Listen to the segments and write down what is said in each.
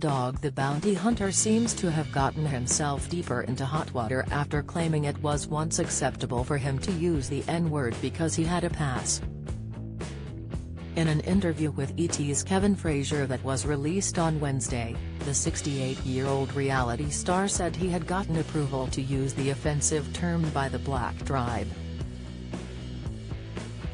Dog the Bounty Hunter seems to have gotten himself deeper into hot water after claiming it was once acceptable for him to use the N-word because he had a pass. In an interview with ET's Kevin Frazier that was released on Wednesday, the 68-year-old reality star said he had gotten approval to use the offensive term by the Black tribe.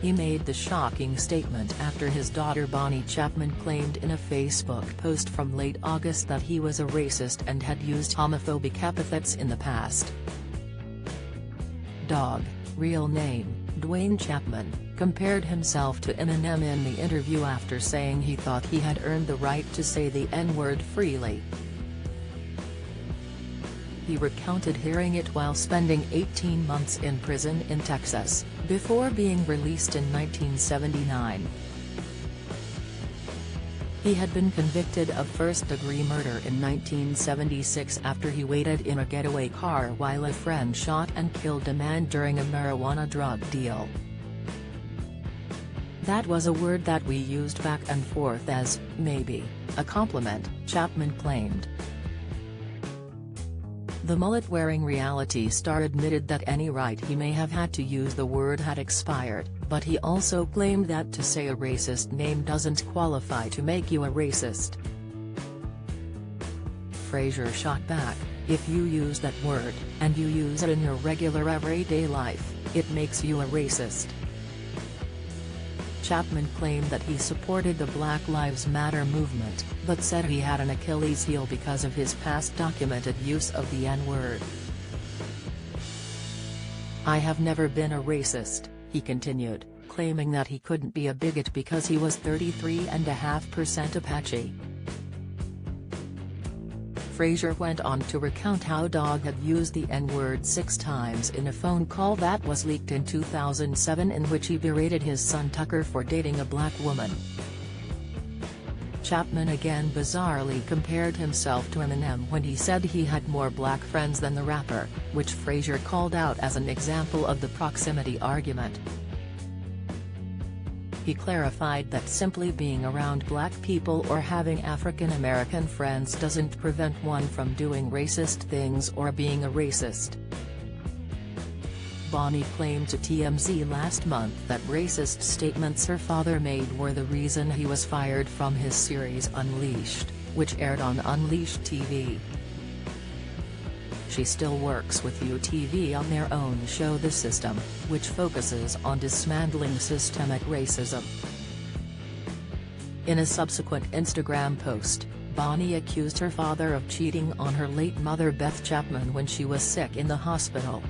He made the shocking statement after his daughter Bonnie Chapman claimed in a Facebook post from late August that he was a racist and had used homophobic epithets in the past. Dog, real name, Dwayne Chapman, compared himself to Eminem in the interview after saying he thought he had earned the right to say the N-word freely. He recounted hearing it while spending 18 months in prison in Texas, before being released in 1979. He had been convicted of first-degree murder in 1976 after he waited in a getaway car while a friend shot and killed a man during a marijuana drug deal. "That was a word that we used back and forth as, maybe, a compliment," Chapman claimed. The mullet-wearing reality star admitted that any right he may have had to use the word had expired, but he also claimed that to say a racist name doesn't qualify to make you a racist. Frazier shot back, "If you use that word, and you use it in your regular everyday life, it makes you a racist." Chapman claimed that he supported the Black Lives Matter movement, but said he had an Achilles heel because of his past documented use of the N-word. "I have never been a racist," he continued, claiming that he couldn't be a bigot because he was 33.5% Apache. Frazier went on to recount how Dog had used the N-word 6 times in a phone call that was leaked in 2007 in which he berated his son Tucker for dating a black woman. Chapman again bizarrely compared himself to Eminem when he said he had more black friends than the rapper, which Frazier called out as an example of the proximity argument. He clarified that simply being around black people or having African American friends doesn't prevent one from doing racist things or being a racist. Bonnie claimed to TMZ last month that racist statements her father made were the reason he was fired from his series Unleashed, which aired on Unleashed TV. She still works with UTV on their own show The System, which focuses on dismantling systemic racism. In a subsequent Instagram post, Bonnie accused her father of cheating on her late mother Beth Chapman when she was sick in the hospital.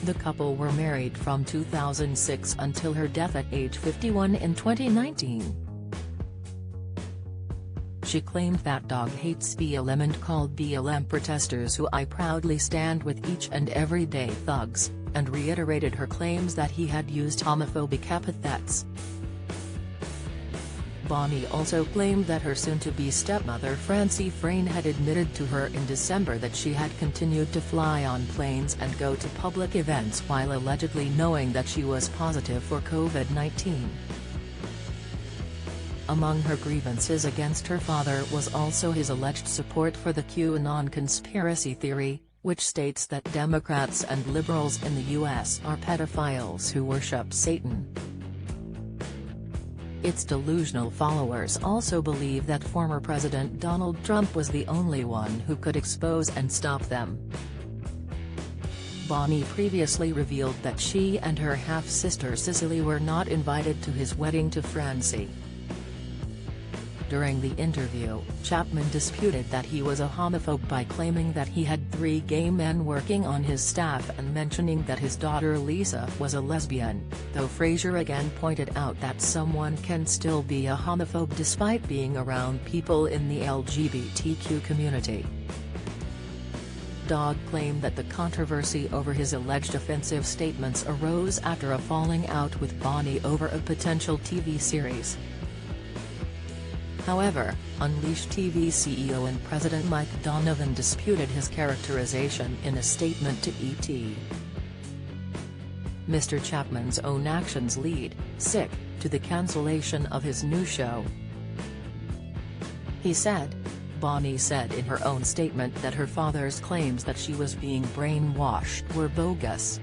The couple were married from 2006 until her death at age 51 in 2019. She claimed that Dog hates BLM and called BLM protesters who I proudly stand with each and every day thugs, and reiterated her claims that he had used homophobic epithets. Bonnie also claimed that her soon-to-be stepmother Francie Frayne had admitted to her in December that she had continued to fly on planes and go to public events while allegedly knowing that she was positive for COVID-19. Among her grievances against her father was also his alleged support for the QAnon conspiracy theory, which states that Democrats and liberals in the U.S. are pedophiles who worship Satan. Its delusional followers also believe that former President Donald Trump was the only one who could expose and stop them. Bonnie previously revealed that she and her half-sister Cicely were not invited to his wedding to Francie. During the interview, Chapman disputed that he was a homophobe by claiming that he had 3 gay men working on his staff and mentioning that his daughter Lisa was a lesbian, though Frazier again pointed out that someone can still be a homophobe despite being around people in the LGBTQ community. Dog claimed that the controversy over his alleged offensive statements arose after a falling out with Bonnie over a potential TV series. However, Unleashed TV CEO and President Mike Donovan disputed his characterization in a statement to ET. Mr. Chapman's own actions lead, sick, to the cancellation of his new show. he said. Bonnie said in her own statement that her father's claims that she was being brainwashed were bogus.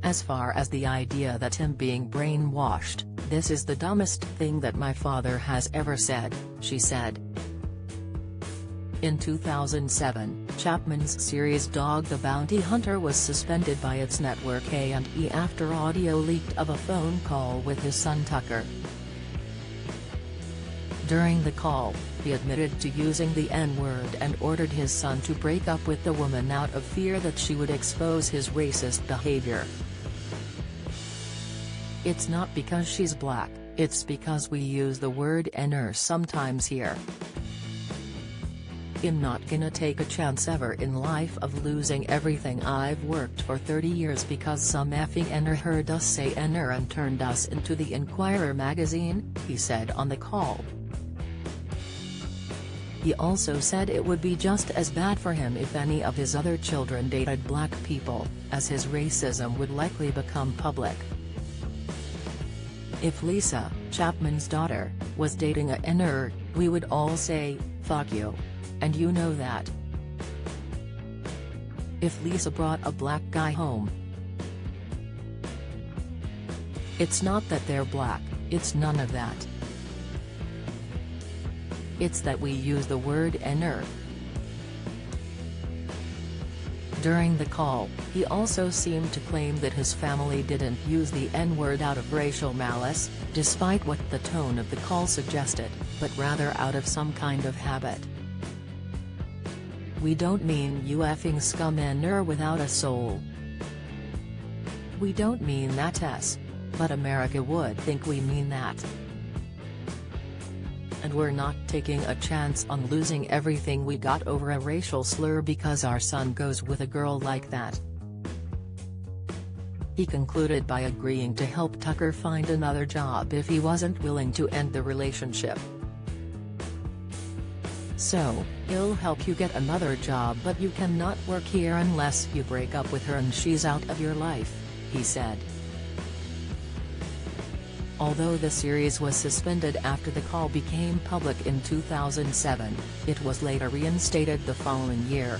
As far as the idea that him being brainwashed, this is the dumbest thing that my father has ever said, she said. In 2007, Chapman's series Dog the Bounty Hunter was suspended by its network A&E after audio leaked of a phone call with his son Tucker. During the call, he admitted to using the N-word and ordered his son to break up with the woman out of fear that she would expose his racist behavior. "It's not because she's black, it's because we use the word N-er sometimes here. I'm not gonna take a chance ever in life of losing everything I've worked for 30 years because some effing N-er heard us say N-er and turned us into the Inquirer magazine," he said on the call. He also said it would be just as bad for him if any of his other children dated black people, as his racism would likely become public. "If Lisa, Chapman's daughter, was dating a N-er, we would all say, 'Fuck you.' And you know that. If Lisa brought a black guy home, it's not that they're black, it's none of that. It's that we use the word N-er." During the call, he also seemed to claim that his family didn't use the N-word out of racial malice, despite what the tone of the call suggested, but rather out of some kind of habit. "We don't mean you effing scum N-er without a soul. We don't mean that but America would think we mean that. And we're not taking a chance on losing everything we got over a racial slur because our son goes with a girl like that." He concluded by agreeing to help Tucker find another job if he wasn't willing to end the relationship. "So, he'll help you get another job, but you cannot work here unless you break up with her and she's out of your life," he said. Although the series was suspended after the call became public in 2007, it was later reinstated the following year.